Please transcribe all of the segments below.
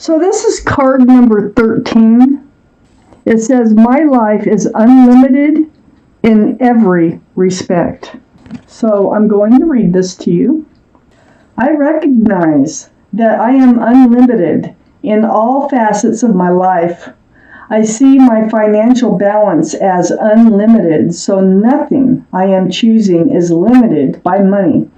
So this is card number 13. It says, my life is unlimited in every respect. So I'm going to read this to you. I recognize that I am unlimited in all facets of my life. I see my financial balance as unlimited, so nothing I am choosing is limited by money.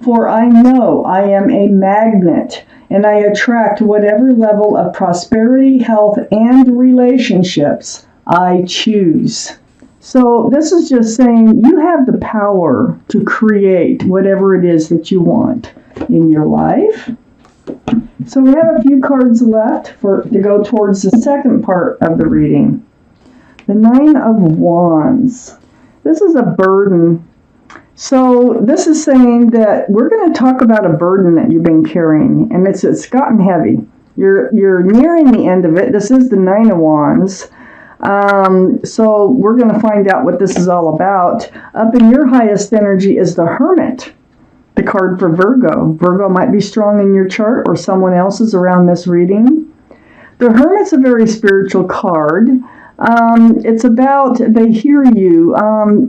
For I know I am a magnet, and I attract whatever level of prosperity, health, and relationships I choose. So this is just saying you have the power to create whatever it is that you want in your life. So we have a few cards left to go towards the second part of the reading. The Nine of Wands. This is a burden. So this is saying that we're going to talk about a burden that you've been carrying, and it's gotten heavy. You're nearing the end of it. This is the Nine of Wands. So we're going to find out what this is all about. Up in your highest energy is the Hermit, the card for Virgo. Virgo might be strong in your chart or someone else's around this reading. The Hermit's a very spiritual card. It's about, they hear you.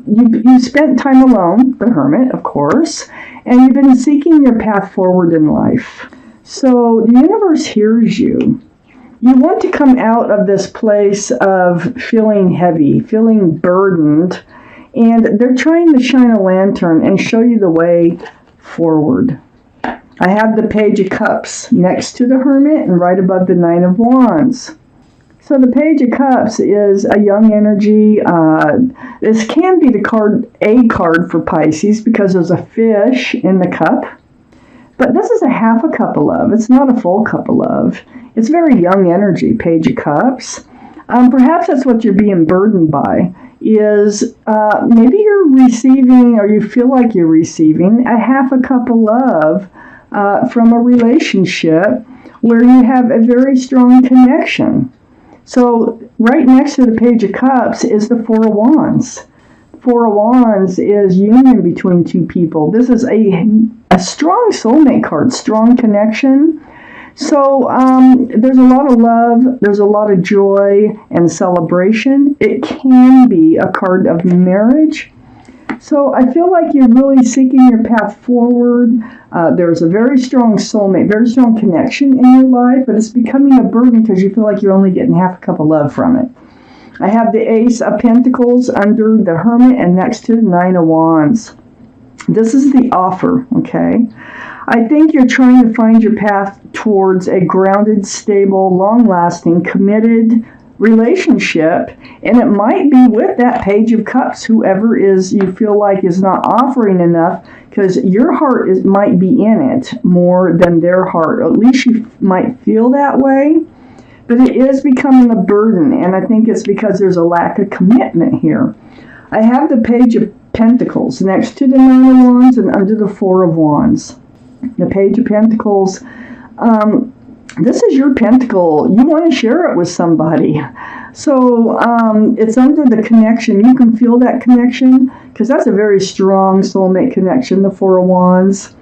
You spent time alone, the Hermit, of course, and you've been seeking your path forward in life. So the universe hears you. You want to come out of this place of feeling heavy, feeling burdened, and they're trying to shine a lantern and show you the way forward. I have the Page of Cups next to the Hermit and right above the Nine of Wands. So the Page of Cups is a young energy. This can be a card for Pisces because there's a fish in the cup. But this is a half a cup of love. It's not a full cup of love. It's very young energy, Page of Cups. Perhaps that's what you're being burdened by, is maybe you're receiving, or you feel like you're receiving, a half a cup of love from a relationship where you have a very strong connection. So right next to the Page of Cups is the Four of Wands. Four of Wands is union between two people. This is a strong soulmate card, strong connection. So there's a lot of love, there's a lot of joy and celebration. It can be a card of marriage. So I feel like you're really seeking your path forward. There's a very strong soulmate, very strong connection in your life, but it's becoming a burden because you feel like you're only getting half a cup of love from it. I have the Ace of Pentacles under the Hermit and next to the Nine of Wands. This is the offer, okay? I think you're trying to find your path towards a grounded, stable, long-lasting, committed relationship, and it might be with that Page of Cups, whoever is you feel like is not offering enough, because your heart might be in it more than their heart. At least you might feel that way. But it is becoming a burden, and I think it's because there's a lack of commitment here. I have the Page of Pentacles next to the Nine of Wands and under the Four of Wands. The Page of Pentacles, this is your pentacle. You want to share it with somebody. So it's under the connection. You can feel that connection because that's a very strong soulmate connection, the Four of Wands.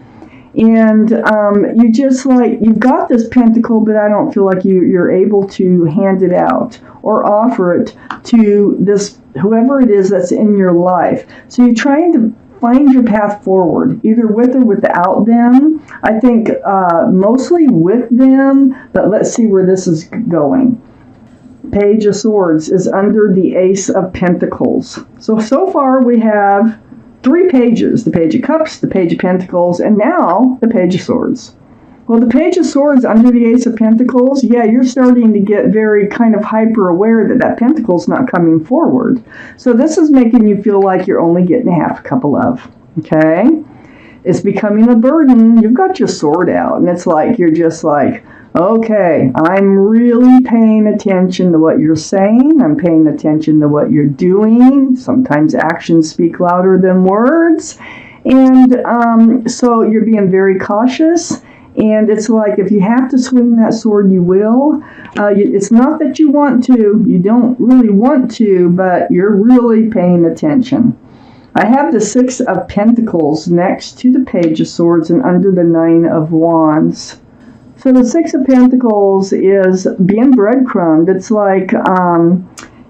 And you just you've got this pentacle, but I don't feel like you're able to hand it out or offer it to this whoever it is that's in your life. So you're trying to find your path forward, either with or without them. I think mostly with them, but let's see where this is going. Page of Swords is under the Ace of Pentacles. So far we have 3 pages, the Page of Cups, the Page of Pentacles, and now the Page of Swords. Well, the Page of Swords under the Ace of Pentacles, yeah, you're starting to get very kind of hyper aware that Pentacle's not coming forward. So this is making you feel like you're only getting half a cup of love, okay? It's becoming a burden. You've got your sword out, and it's like you're just like, okay, I'm really paying attention to what you're saying. I'm paying attention to what you're doing. Sometimes actions speak louder than words. And so you're being very cautious. And it's like if you have to swing that sword, you will. It's not that you want to. You don't really want to, but you're really paying attention. I have the Six of Pentacles next to the Page of Swords and under the Nine of Wands. So the Six of Pentacles is being breadcrumbed. It's like,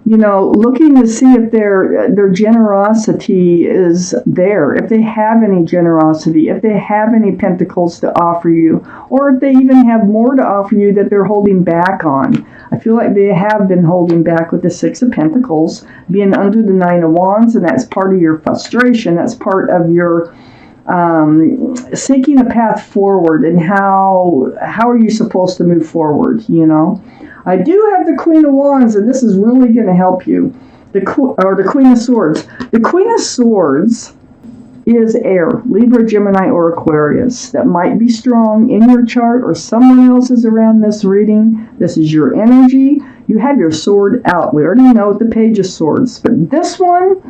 looking to see if their generosity is there, if they have any generosity, if they have any pentacles to offer you, or if they even have more to offer you that they're holding back on. I feel like they have been holding back with the Six of Pentacles, being under the Nine of Wands, and that's part of your frustration. That's part of your seeking a path forward, and how are you supposed to move forward, I do have the Queen of Wands, and this is really going to help you. The Queen of Swords. The Queen of Swords is air, Libra, Gemini, or Aquarius. That might be strong in your chart, or someone else's around this reading. This is your energy. You have your sword out. We already know the Page of Swords, but this one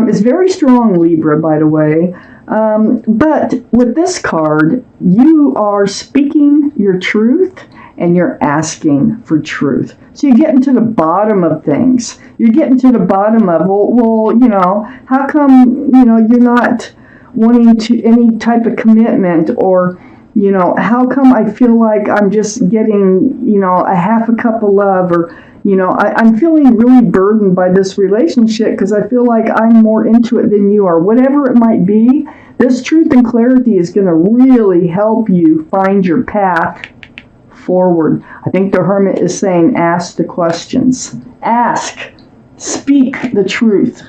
is very strong, Libra, by the way. But with this card, you are speaking your truth, and you're asking for truth. So you're getting to the bottom of things. You're getting to the bottom of, how come, you're not wanting to any type of commitment, or, how come I feel like I'm just getting, a half a cup of love, or, I'm feeling really burdened by this relationship because I feel like I'm more into it than you are. Whatever it might be, this truth and clarity is going to really help you find your path forward. I think the Hermit is saying, ask the questions. Ask. Speak the truth.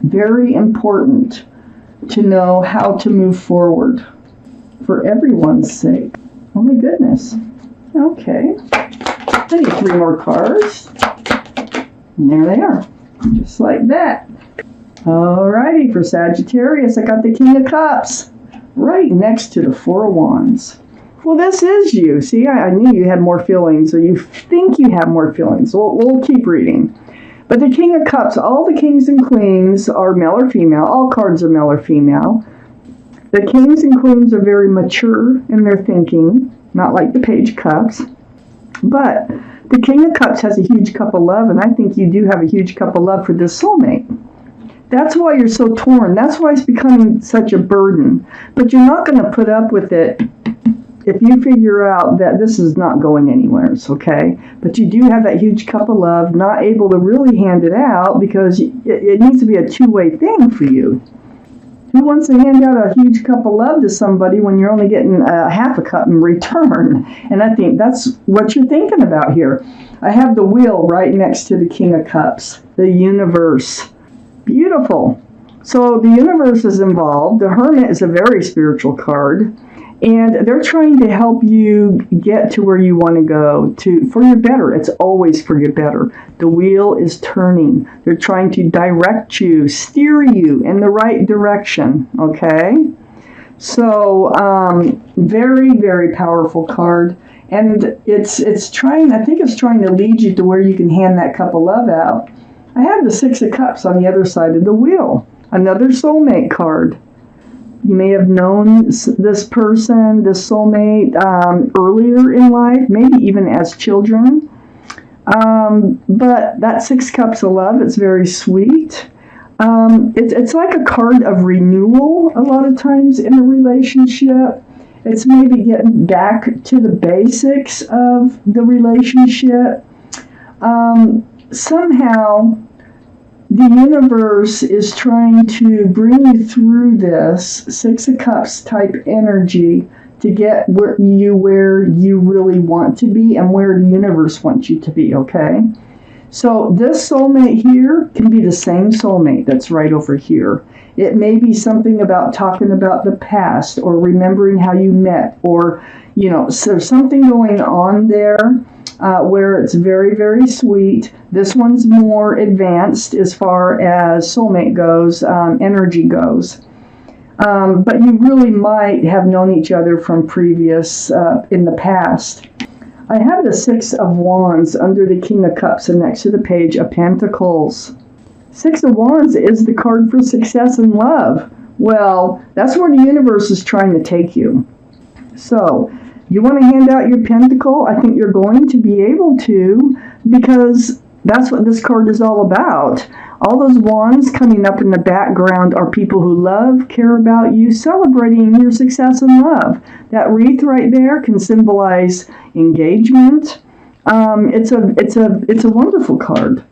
Very important to know how to move forward for everyone's sake. Oh my goodness. Okay. I need 3 more cards. And there they are. Just like that. Alrighty, for Sagittarius, I got the King of Cups right next to the Four of Wands. Well, this is you. See, I knew you had more feelings, or you think you have more feelings. We'll keep reading. But the King of Cups, all the kings and queens are male or female. All cards are male or female. The kings and queens are very mature in their thinking, not like the Page of Cups. But the King of Cups has a huge cup of love, and I think you do have a huge cup of love for this soulmate. That's why you're so torn. That's why it's becoming such a burden. But you're not going to put up with it if you figure out that this is not going anywhere, okay? But you do have that huge cup of love, not able to really hand it out because it needs to be a two-way thing for you. Who wants to hand out a huge cup of love to somebody when you're only getting half a cup in return? And I think that's what you're thinking about here. I have the Wheel right next to the King of Cups, the universe. Beautiful. So the universe is involved. The Hermit is a very spiritual card. And they're trying to help you get to where you want to go for your better. It's always for your better. The wheel is turning. They're trying to direct you, steer you in the right direction, okay? So, very, very powerful card. And it's trying, I think it's trying to lead you to where you can hand that cup of love out. I have the Six of Cups on the other side of the wheel. Another soulmate card. You may have known this person, this soulmate, earlier in life, maybe even as children. But that Six Cups of love, it's very sweet. It's like a card of renewal a lot of times in a relationship. It's maybe getting back to the basics of the relationship. Somehow, the universe is trying to bring you through this Six of Cups type energy to get where you really want to be and where the universe wants you to be, okay? So this soulmate here can be the same soulmate that's right over here. It may be something about talking about the past or remembering how you met, or, so something going on there. Where it's very, very sweet. This one's more advanced as far as soulmate goes, energy goes. But you really might have known each other from previous, in the past. I have the Six of Wands under the King of Cups and next to the Page of Pentacles. Six of Wands is the card for success and love. Well, that's where the universe is trying to take you. So, you want to hand out your pentacle? I think you're going to be able to, because that's what this card is all about. All those wands coming up in the background are people who love, care about you, celebrating your success in love. That wreath right there can symbolize engagement. It's a wonderful card.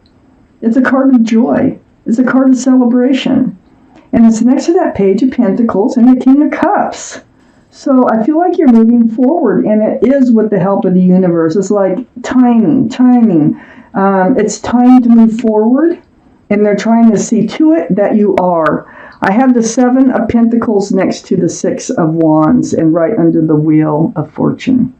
It's a card of joy. It's a card of celebration. And it's next to that Page of Pentacles and the King of Cups. So I feel like you're moving forward, and it is with the help of the universe. It's like timing. It's time to move forward, and they're trying to see to it that you are. I have the Seven of Pentacles next to the Six of Wands and right under the Wheel of Fortune.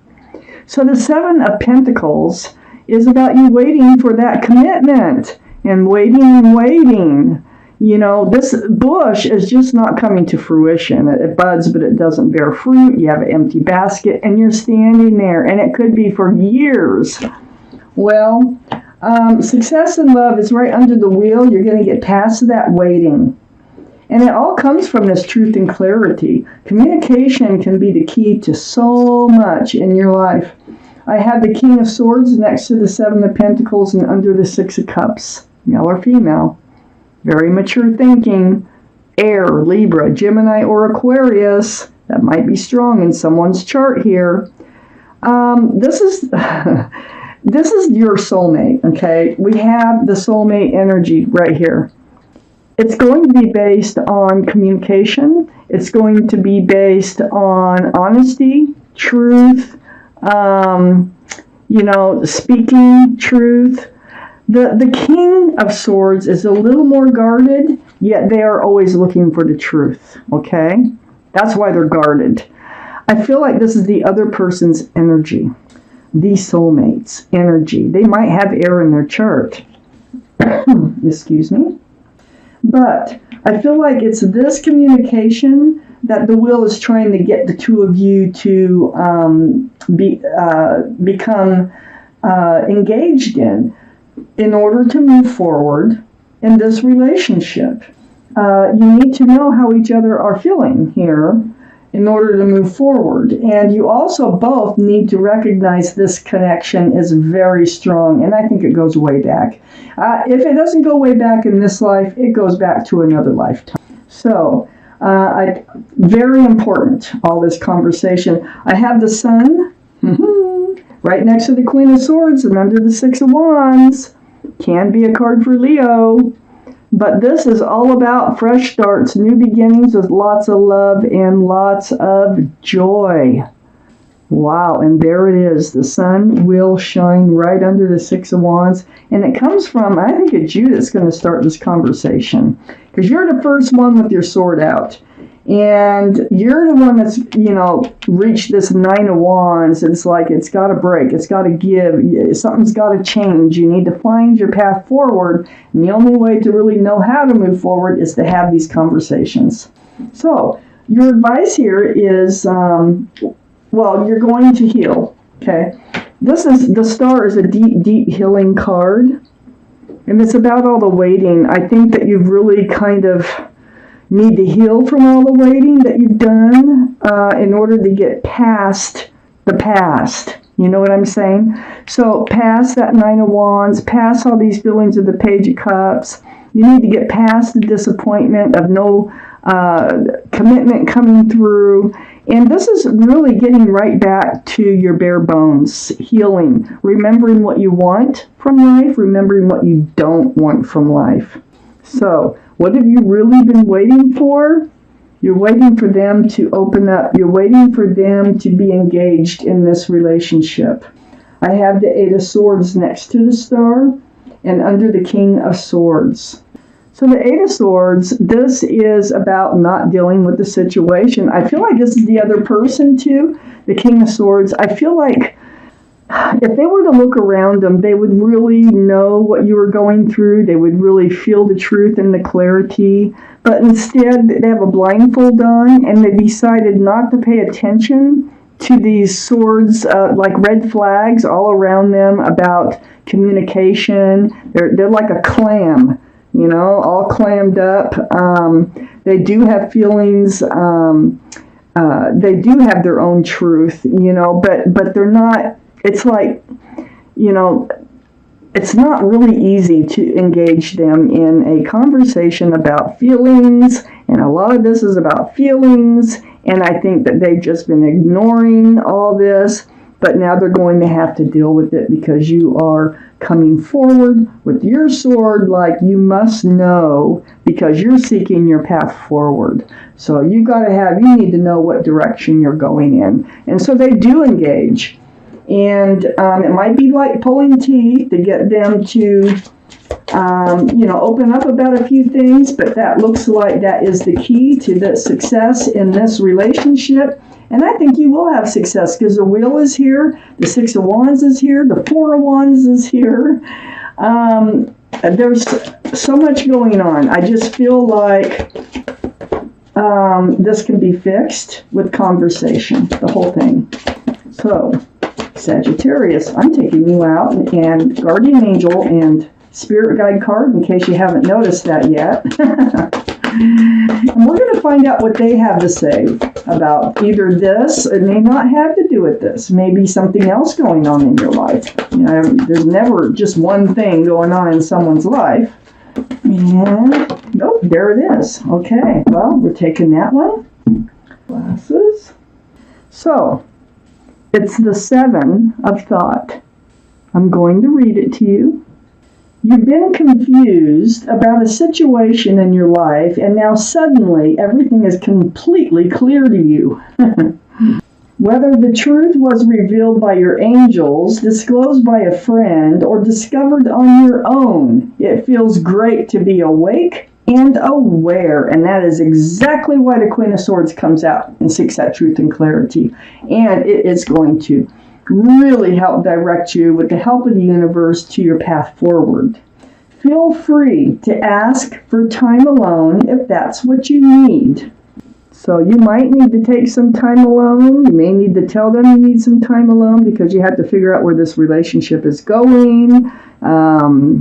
So the Seven of Pentacles is about you waiting for that commitment and waiting. You know, this bush is just not coming to fruition. It buds, but it doesn't bear fruit. You have an empty basket, and you're standing there, and it could be for years. Well, success in love is right under the wheel. You're going to get past that waiting. And it all comes from this truth and clarity. Communication can be the key to so much in your life. I have the King of Swords next to the Seven of Pentacles and under the Six of Cups, male or female. Very mature thinking, Air, Libra, Gemini, or Aquarius. That might be strong in someone's chart here. This is your soulmate, okay? We have the soulmate energy right here. It's going to be based on communication. It's going to be based on honesty, truth, speaking truth. The King of Swords is a little more guarded, yet they are always looking for the truth, okay? That's why they're guarded. I feel like this is the other person's energy, the soulmate's energy. They might have air in their chart. Excuse me. But I feel like it's this communication that the wheel is trying to get the two of you to become engaged in order to move forward in this relationship. You need to know how each other are feeling here in order to move forward. And you also both need to recognize this connection is very strong, and I think it goes way back. If it doesn't go way back in this life, it goes back to another lifetime. So, very important, all this conversation. I have the Sun right next to the Queen of Swords and under the Six of Wands. Can be a card for Leo. But this is all about fresh starts, new beginnings with lots of love and lots of joy. Wow, and there it is. The sun will shine right under the Six of Wands. And it comes from, I think it's you that's going to start this conversation. Because you're the first one with your sword out. And you're the one that's, reached this Nine of Wands. It's like it's got to break. It's got to give. Something's got to change. You need to find your path forward. And the only way to really know how to move forward is to have these conversations. So, your advice here is, you're going to heal. Okay? The Star is a deep, deep healing card. And it's about all the waiting. I think that you've really kind of need to heal from all the waiting that you've done in order to get past the past. You know what I'm saying? So past that Nine of Wands, past all these feelings of the Page of Cups. You need to get past the disappointment of no commitment coming through. And this is really getting right back to your bare bones, healing, remembering what you want from life, remembering what you don't want from life. So, what have you really been waiting for? You're waiting for them to open up. You're waiting for them to be engaged in this relationship. I have the Eight of Swords next to the Star and under the King of Swords. So the Eight of Swords, this is about not dealing with the situation. I feel like this is the other person too, the King of Swords. I feel like if they were to look around them, they would really know what you were going through. They would really feel the truth and the clarity. But instead, they have a blindfold on, and they decided not to pay attention to these swords, like red flags all around them about communication. They're like a clam, all clammed up. They do have feelings. They do have their own truth, but they're not. It's like, it's not really easy to engage them in a conversation about feelings, and a lot of this is about feelings, and I think that they've just been ignoring all this, but now they're going to have to deal with it because you are coming forward with your sword like you must know, because you're seeking your path forward. So you need to know what direction you're going in. And so they do engage. And it might be like pulling teeth to get them to, open up about a few things, but that looks like that is the key to the success in this relationship. And I think you will have success because the Wheel is here, the Six of Wands is here, the Four of Wands is here. There's so much going on. I just feel like this can be fixed with conversation, the whole thing. So, Sagittarius, I'm taking you out and Guardian Angel and Spirit Guide card in case you haven't noticed that yet. And we're going to find out what they have to say about either this. It may not have to do with this. Maybe something else going on in your life. There's never just one thing going on in someone's life. And, nope, there it is. Okay, well, we're taking that one. Glasses. So, it's the Seven of Thought. I'm going to read it to you. You've been confused about a situation in your life, and now suddenly everything is completely clear to you. Whether the truth was revealed by your angels, disclosed by a friend, or discovered on your own, it feels great to be awake and aware. And that is exactly why the Queen of Swords comes out and seeks that truth and clarity. And it is going to really help direct you with the help of the universe to your path forward. Feel free to ask for time alone if that's what you need. So you might need to take some time alone. You may need to tell them you need some time alone because you have to figure out where this relationship is going.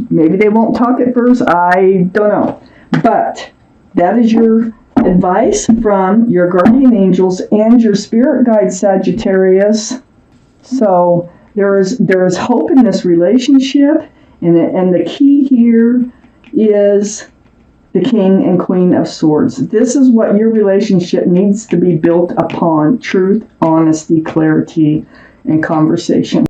Maybe they won't talk at first. I don't know. But that is your advice from your guardian angels and your spirit guide, Sagittarius. So there is hope in this relationship, and the key here is the King and Queen of Swords. This is what your relationship needs to be built upon: truth, honesty, clarity, and conversation.